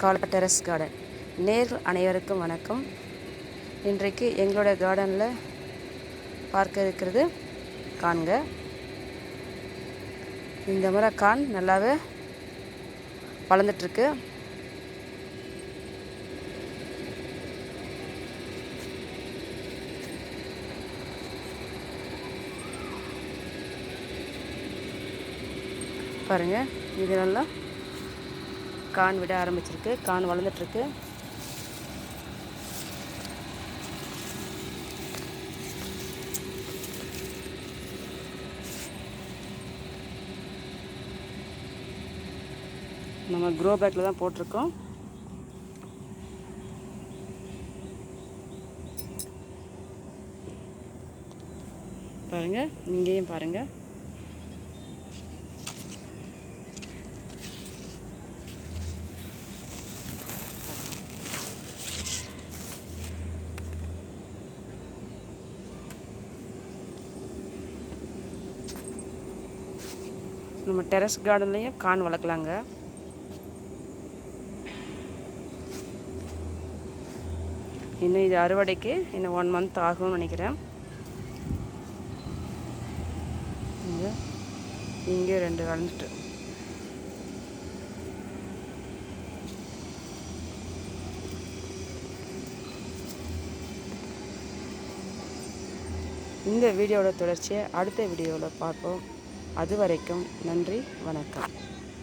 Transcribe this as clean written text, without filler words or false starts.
கால terrace garden. நேர்கள் அனைவருக்கும் வணக்கம். இன்றைக்கு எங்களோட கார்டனில் பார்க்க இருக்கிறது காண்க. இந்த முறை கான் நல்லாவே வளர்ந்துட்டுருக்கு. பாருங்கள், இது நல்லா கான் விட ஆரம்பிச்சிருக்கு, கான் வளர்ந்துட்டுருக்கு. நம்ம க்ரோ பேக்கில் தான் போட்டிருக்கோம். பாருங்கள், இங்கேயும் பாருங்கள். நம்ம டெரஸ் கார்டன்லேயும் கான் வளர்க்கலாங்க. இன்னும் இது அறுவடைக்கு இன்னும் 1 மந்த் ஆகும்னு நினைக்கிறேன். இங்கே 2 வளர்ந்துட்டு. இந்த வீடியோவோட தொடர்ச்சியை அடுத்த வீடியோவில் பார்ப்போம். அது வரைக்கும் நன்றி, வணக்கம்.